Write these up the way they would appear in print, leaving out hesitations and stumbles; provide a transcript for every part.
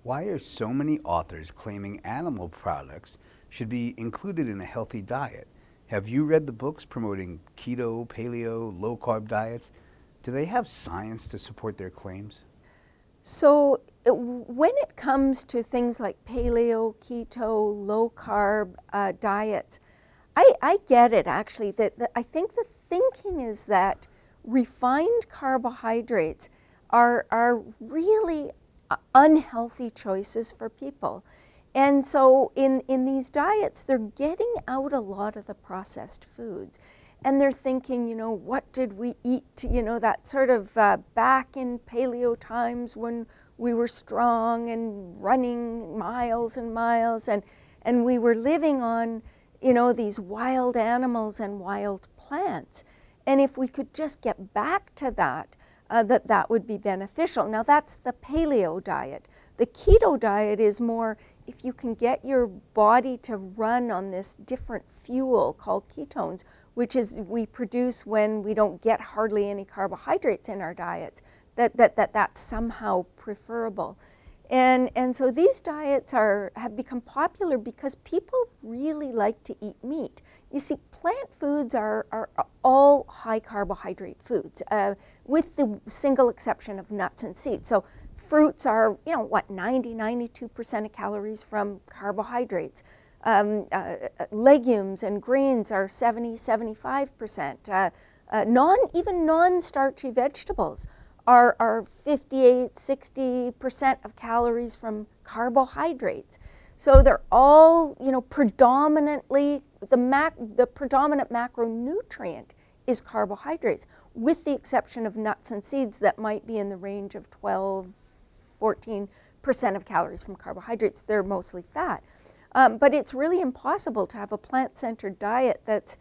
Why are so many authors claiming animal products should be included in a healthy diet? Have you read the books promoting keto, paleo, low carb diets? Do they have science to support their claims? So when it comes to things like paleo, keto, low carb diets, I get it actually. That I think the thinking is that refined carbohydrates are really unhealthy choices for people. And so in these diets, they're getting out a lot of the processed foods. And they're thinking, what did we eat, that sort of back in paleo times when we were strong and running miles and miles and we were living on, these wild animals and wild plants. And if we could just get back to that, that would be beneficial. Now that's the paleo diet. The keto diet is more if you can get your body to run on this different fuel called ketones, which is we produce when we don't get hardly any carbohydrates in our diets, that's somehow preferable. And so these diets have become popular because people really like to eat meat. You see, plant foods are all high carbohydrate foods, with the single exception of nuts and seeds. So fruits are, 92% of calories from carbohydrates. Legumes and grains are 75%. Even non-starchy vegetables are 58-60% of calories from carbohydrates. So they're all, predominantly, the predominant macronutrient is carbohydrates, with the exception of nuts and seeds that might be in the range of 12-14% of calories from carbohydrates. They're mostly fat. But it's really impossible to have a plant-centered diet that's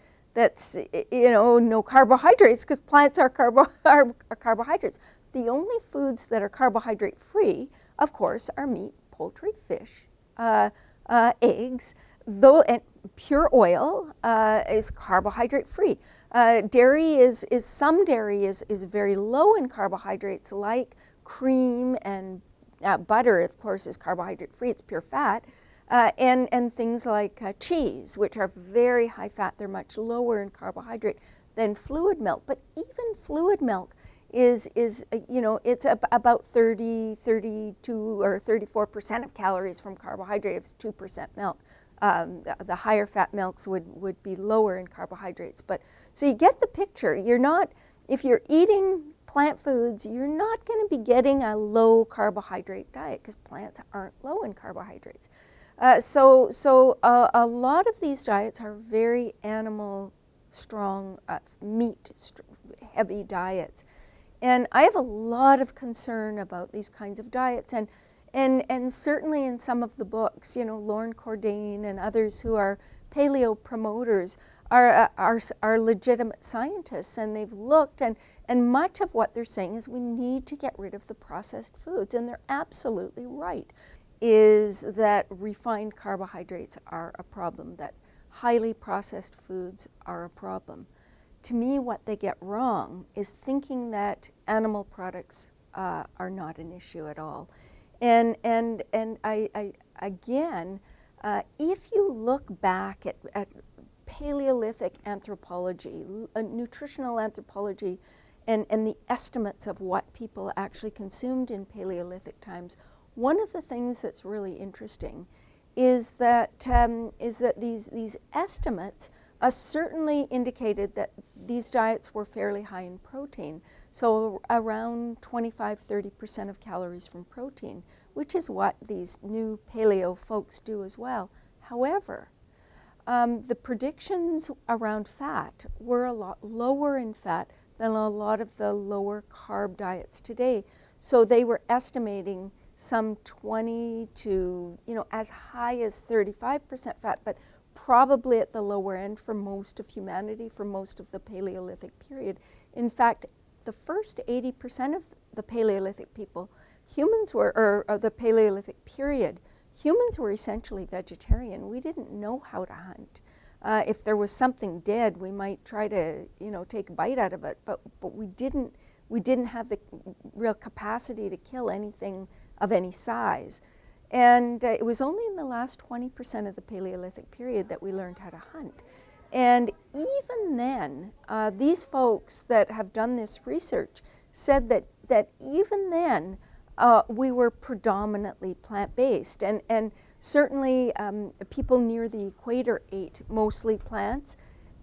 no carbohydrates, because plants are carbohydrates. The only foods that are carbohydrate free, of course, are meat, poultry, fish, eggs, and pure oil is carbohydrate free. Some dairy is very low in carbohydrates, like cream and butter, of course, is carbohydrate free. It's pure fat. And things like cheese, which are very high fat. They're much lower in carbohydrate than fluid milk. But even fluid milk it's about 32 or 34% of calories from carbohydrate if it's 2% milk. The higher fat milks would be lower in carbohydrates. But so you get the picture. If you're eating plant foods, you're not going to be getting a low carbohydrate diet, because plants aren't low in carbohydrates. So a lot of these diets are very animal strong, meat heavy diets. And I have a lot of concern about these kinds of diets, and certainly in some of the books, Lauren Cordain and others who are paleo promoters are legitimate scientists, and they've looked, and much of what they're saying is we need to get rid of the processed foods, and they're absolutely right, is that refined carbohydrates are a problem, that highly processed foods are a problem. To me, what they get wrong is thinking that animal products are not an issue at all. And I again, if you look back at Paleolithic anthropology, nutritional anthropology, and the estimates of what people actually consumed in Paleolithic times, one of the things that's really interesting is that these estimates certainly indicated that these diets were fairly high in protein, so around 25-30% of calories from protein, which is what these new paleo folks do as well. However, the predictions around fat were a lot lower in fat than a lot of the lower carb diets today. So they were estimating some 20 to, as high as 35% fat, but probably at the lower end for most of humanity, for most of the Paleolithic period. In fact, the first 80% of the Paleolithic people, humans were, or the Paleolithic period, humans were essentially vegetarian. We didn't know how to hunt. If there was something dead, we might try to, take a bite out of it, but we didn't have the real capacity to kill anything of any size. And it was only in the last 20% of the Paleolithic period that we learned how to hunt. And even then, these folks that have done this research said that even then, we were predominantly plant-based. And certainly people near the equator ate mostly plants.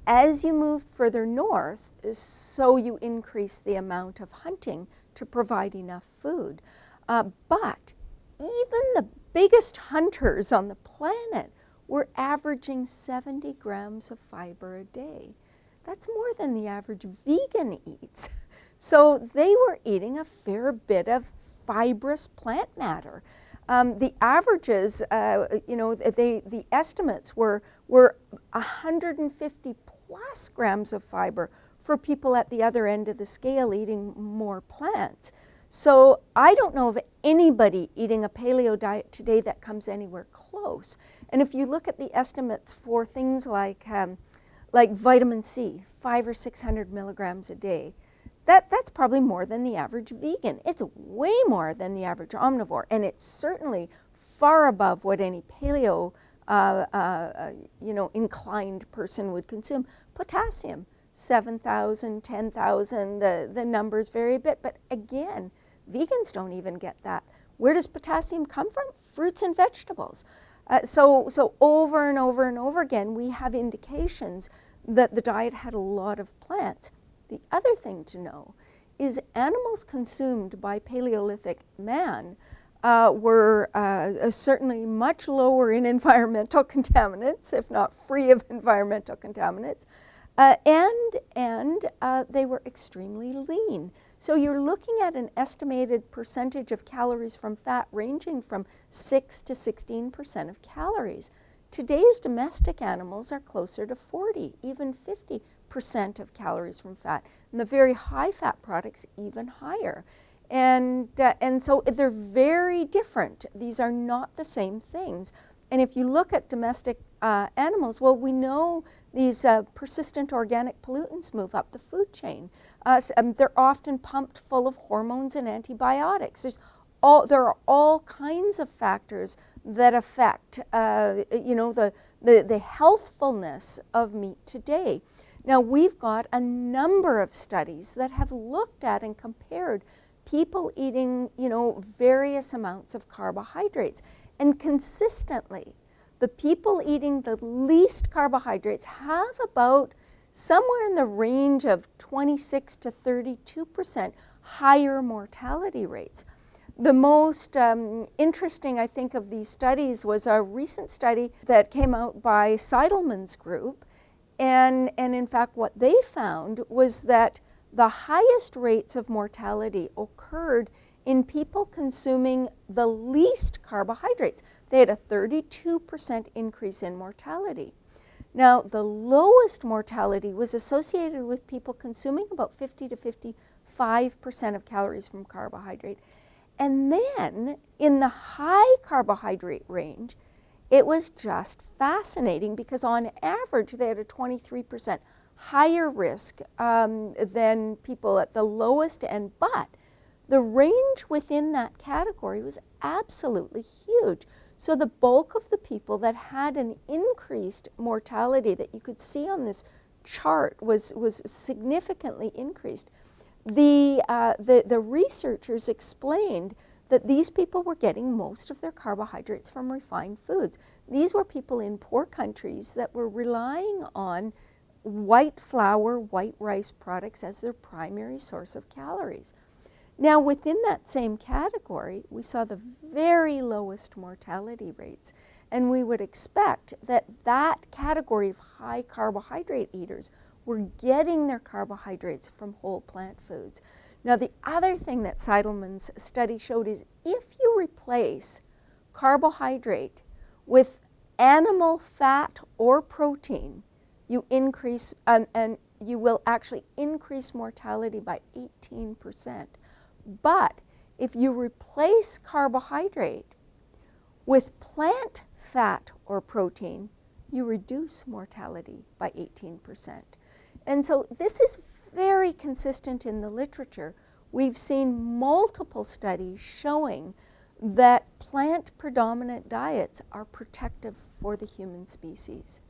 As you moved further north, so you increase the amount of hunting to provide enough food. But even the biggest hunters on the planet were averaging 70 grams of fiber a day. That's more than the average vegan eats. So they were eating a fair bit of fibrous plant matter. The averages, the estimates were 150 plus grams of fiber for people at the other end of the scale eating more plants. So I don't know of anybody eating a paleo diet today that comes anywhere close. And if you look at the estimates for things like vitamin C, 500 or 600 milligrams a day, that's probably more than the average vegan. It's way more than the average omnivore, and it's certainly far above what any paleo inclined person would consume. Potassium, 7,000, 10,000, the numbers vary a bit, but again, vegans don't even get that. Where does potassium come from? Fruits and vegetables. So over and over and over again, we have indications that the diet had a lot of plants. The other thing to know is animals consumed by Paleolithic man were certainly much lower in environmental contaminants, if not free of environmental contaminants, and they were extremely lean. So you're looking at an estimated percentage of calories from fat ranging from 6 to 16% of calories. Today's domestic animals are closer to 40, even 50% of calories from fat, and the very high fat products even higher. And so they're very different. These are not the same things. And if you look at domestic animals, well, we know these persistent organic pollutants move up the food chain. They're often pumped full of hormones and antibiotics. There are all kinds of factors that affect the healthfulness of meat today. Now, we've got a number of studies that have looked at and compared people eating, various amounts of carbohydrates. And consistently, the people eating the least carbohydrates have about somewhere in the range of 26 to 32% higher mortality rates. The most interesting, I think, of these studies was a recent study that came out by Seidelman's group. And in fact, what they found was that the highest rates of mortality occurred in people consuming the least carbohydrates. They had a 32% increase in mortality. Now, the lowest mortality was associated with people consuming about 50 to 55% of calories from carbohydrate. And then in the high carbohydrate range, it was just fascinating because on average they had a 23% higher risk than people at the lowest end, but the range within that category was absolutely huge. So the bulk of the people that had an increased mortality that you could see on this chart was significantly increased. The researchers explained that these people were getting most of their carbohydrates from refined foods. These were people in poor countries that were relying on white flour, white rice products as their primary source of calories. Now, within that same category, we saw the very lowest mortality rates, and we would expect that that category of high carbohydrate eaters were getting their carbohydrates from whole plant foods. Now, the other thing that Seidelman's study showed is if you replace carbohydrate with animal fat or protein, you increase, and you will actually increase mortality by 18%. But if you replace carbohydrate with plant fat or protein, you reduce mortality by 18%. And so this is very consistent in the literature. We've seen multiple studies showing that plant predominant diets are protective for the human species.